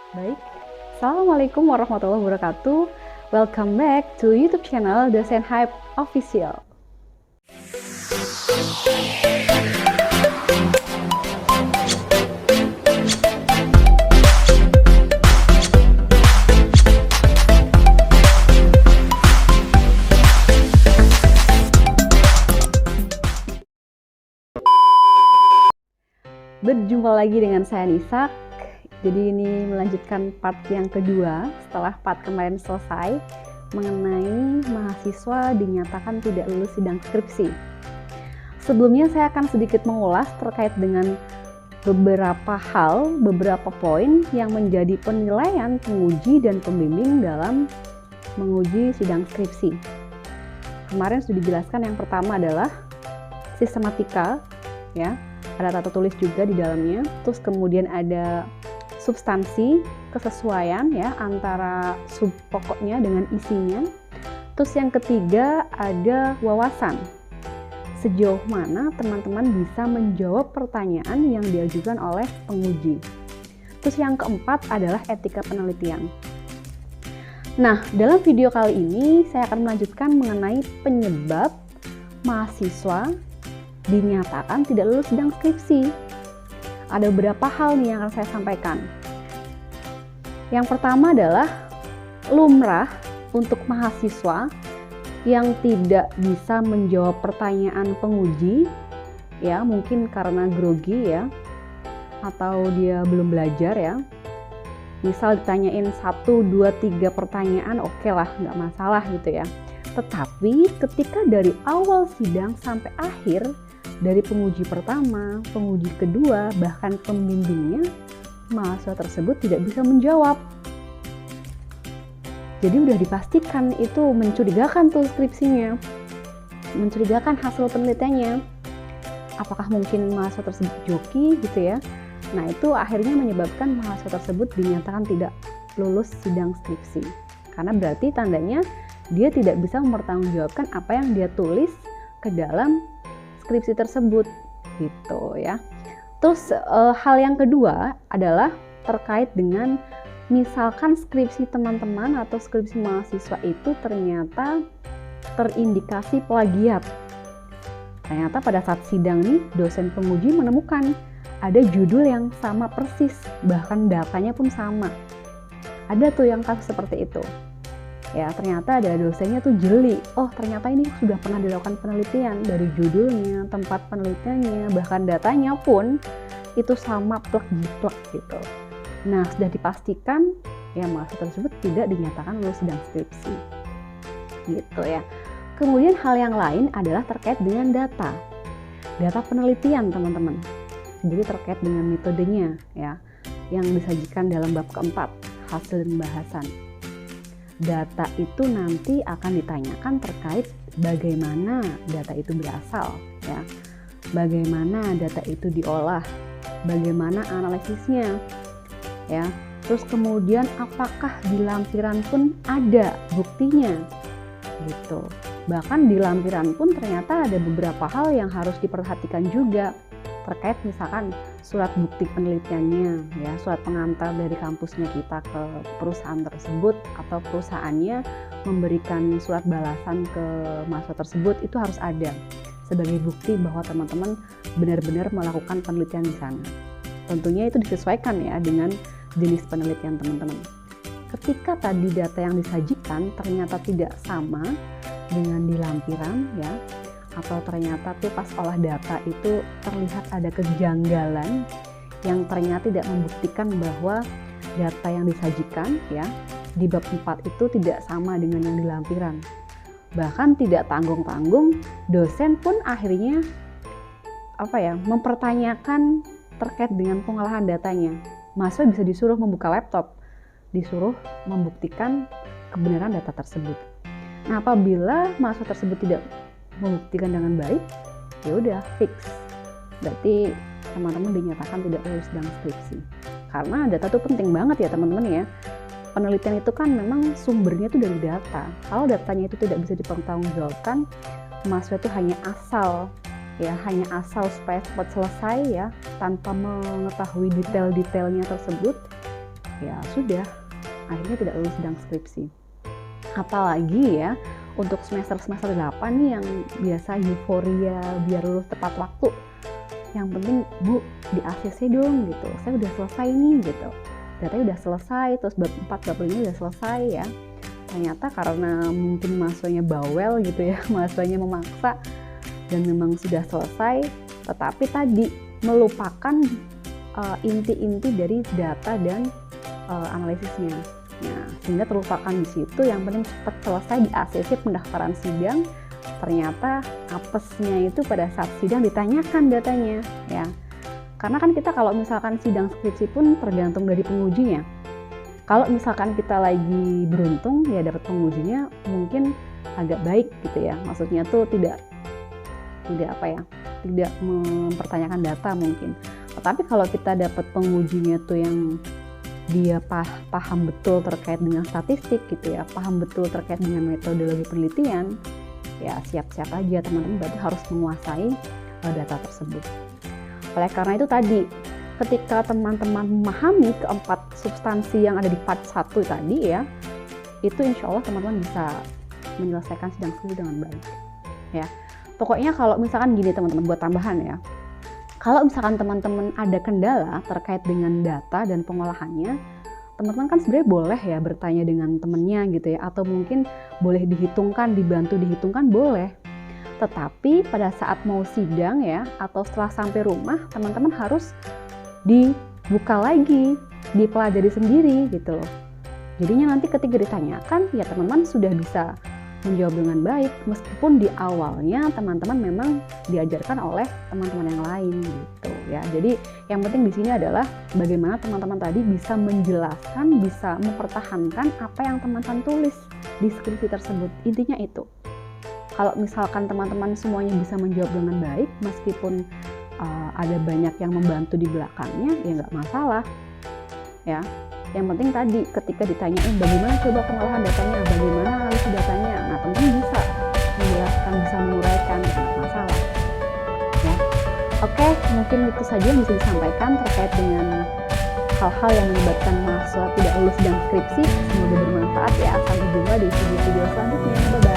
Baik, Assalamualaikum warahmatullahi wabarakatuh. Welcome back to YouTube channel Dosen Hype Official. Berjumpa lagi dengan saya Nisa. Jadi ini melanjutkan part yang kedua setelah part kemarin selesai mengenai mahasiswa dinyatakan tidak lulus sidang skripsi. Sebelumnya saya akan sedikit mengulas terkait dengan beberapa hal, beberapa poin yang menjadi penilaian penguji dan pembimbing dalam menguji sidang skripsi. Kemarin sudah dijelaskan, yang pertama adalah sistematika, ya, ada tata tulis juga di dalamnya. Terus kemudian ada substansi, kesesuaian ya antara sub pokoknya dengan isinya. Terus yang ketiga ada wawasan. Sejauh mana teman-teman bisa menjawab pertanyaan yang diajukan oleh penguji. Terus yang keempat adalah etika penelitian. Nah, dalam video kali ini saya akan melanjutkan mengenai penyebab mahasiswa dinyatakan tidak lulus sidang skripsi. Ada beberapa hal nih yang akan saya sampaikan. Yang pertama adalah lumrah untuk mahasiswa yang tidak bisa menjawab pertanyaan penguji, ya mungkin karena grogi ya, atau dia belum belajar ya. Misal ditanyain 1, 2, 3 pertanyaan, oke lah, nggak masalah gitu ya. Tetapi ketika dari awal sidang sampai akhir, dari penguji pertama, penguji kedua, bahkan pembimbingnya, mahasiswa tersebut tidak bisa menjawab. Jadi udah dipastikan itu mencurigakan tuh skripsinya, mencurigakan hasil penelitiannya. Apakah mungkin mahasiswa tersebut joki gitu ya? Nah itu akhirnya menyebabkan mahasiswa tersebut dinyatakan tidak lulus sidang skripsi. Karena berarti tandanya dia tidak bisa mempertanggungjawabkan apa yang dia tulis ke dalam skripsi tersebut gitu ya. Terus hal yang kedua adalah terkait dengan misalkan skripsi teman-teman atau skripsi mahasiswa itu ternyata terindikasi plagiat. Ternyata pada saat sidang nih dosen penguji menemukan ada judul yang sama persis, bahkan datanya pun sama. Ada tuh yang kasus seperti itu. Ya, ternyata ada dosennya tuh jeli. Oh, ternyata ini sudah pernah dilakukan penelitian, dari judulnya, tempat penelitiannya, bahkan datanya pun itu sama plek-jiplek gitu. Nah, sudah dipastikan ya mahasiswa tersebut tidak dinyatakan lulus sidang skripsi. Gitu ya. Kemudian hal yang lain adalah terkait dengan data. Data penelitian, teman-teman. Jadi terkait dengan metodenya ya, yang disajikan dalam bab keempat, hasil dan bahasan. Data itu nanti akan ditanyakan terkait bagaimana data itu berasal ya, bagaimana data itu diolah, bagaimana analisisnya ya, terus kemudian apakah di lampiran pun ada buktinya gitu. Bahkan di lampiran pun ternyata ada beberapa hal yang harus diperhatikan juga terkait misalkan surat bukti penelitiannya ya, surat pengantar dari kampusnya kita ke perusahaan tersebut, atau perusahaannya memberikan surat balasan ke mahasiswa tersebut, itu harus ada sebagai bukti bahwa teman-teman benar-benar melakukan penelitian di sana. Tentunya itu disesuaikan ya dengan jenis penelitian teman-teman. Ketika tadi data yang disajikan ternyata tidak sama dengan di lampiran ya, atau ternyata tuh pas olah data itu terlihat ada kejanggalan yang ternyata tidak membuktikan bahwa data yang disajikan ya di bab 4 itu tidak sama dengan yang di lampiran. Bahkan tidak tanggung-tanggung, dosen pun akhirnya mempertanyakan terkait dengan pengolahan datanya. Mahasiswa bisa disuruh membuka laptop, disuruh membuktikan kebenaran data tersebut. Nah, apabila mahasiswa tersebut tidak membuktikan dengan baik, ya udah fix. Berarti teman-teman dinyatakan tidak lulus sidang skripsi. Karena data itu penting banget ya teman-teman ya. Penelitian itu kan memang sumbernya itu dari data. Kalau datanya itu tidak bisa dipertanggungjawabkan, mahasiswa itu hanya asal supaya cepat selesai ya, tanpa mengetahui detail-detailnya tersebut, ya sudah, akhirnya tidak lulus sidang skripsi. Apalagi ya untuk semester 8 nih yang biasa euforia biar lulus tepat waktu. Yang penting Bu di ACC dong gitu, saya udah selesai nih gitu, datanya udah selesai, terus bab 4 bab 5 udah selesai ya. Ternyata karena mungkin mahasiswanya bawel gitu ya, mahasiswanya memaksa dan memang sudah selesai, tetapi tadi melupakan inti-inti dari data dan analisisnya. Nah, sehingga terlupakan di situ, yang penting cepat selesai di ACC pendaftaran sidang. Ternyata apesnya itu pada saat sidang ditanyakan datanya ya. Karena kan kita kalau misalkan sidang skripsi pun tergantung dari pengujinya. Kalau misalkan kita lagi beruntung ya dapat pengujinya mungkin agak baik gitu ya. Maksudnya tuh tidak mempertanyakan data mungkin. Tetapi kalau kita dapat pengujinya tuh yang dia paham betul terkait dengan statistik gitu ya, paham betul terkait dengan metodologi penelitian, ya siap-siap aja teman-teman berarti harus menguasai data tersebut. Oleh karena itu tadi, ketika teman-teman memahami keempat substansi yang ada di part 1 tadi ya, itu insya Allah teman-teman bisa menyelesaikan sidang skripsi dengan baik ya. Pokoknya kalau misalkan gini teman-teman, buat tambahan ya, kalau misalkan teman-teman ada kendala terkait dengan data dan pengolahannya, teman-teman kan sebenarnya boleh ya bertanya dengan temennya gitu ya, atau mungkin boleh dihitungkan, dibantu dihitungkan boleh. Tetapi pada saat mau sidang ya, atau setelah sampai rumah, teman-teman harus dibuka lagi, dipelajari sendiri gitu loh. Jadinya nanti ketika ditanyakan, ya teman-teman sudah bisa menjawab dengan baik, meskipun di awalnya teman-teman memang diajarkan oleh teman-teman yang lain gitu ya. Jadi yang penting di sini adalah bagaimana teman-teman tadi bisa menjelaskan, bisa mempertahankan apa yang teman-teman tulis di skripsi tersebut. Intinya itu. Kalau misalkan teman-teman semuanya bisa menjawab dengan baik, meskipun ada banyak yang membantu di belakangnya, ya nggak masalah ya. Yang penting tadi ketika ditanyain bagaimana coba pengolahan datanya, bagaimana analisis datanya, nah teman-teman bisa menjelaskan, bisa menguraikan, tidak masalah ya. Oke, mungkin itu saja yang bisa disampaikan terkait dengan hal-hal yang menyebabkan mahasiswa tidak lulus sidang skripsi. Semoga bermanfaat ya. Sampai jumpa di video-video selanjutnya. Bye-bye.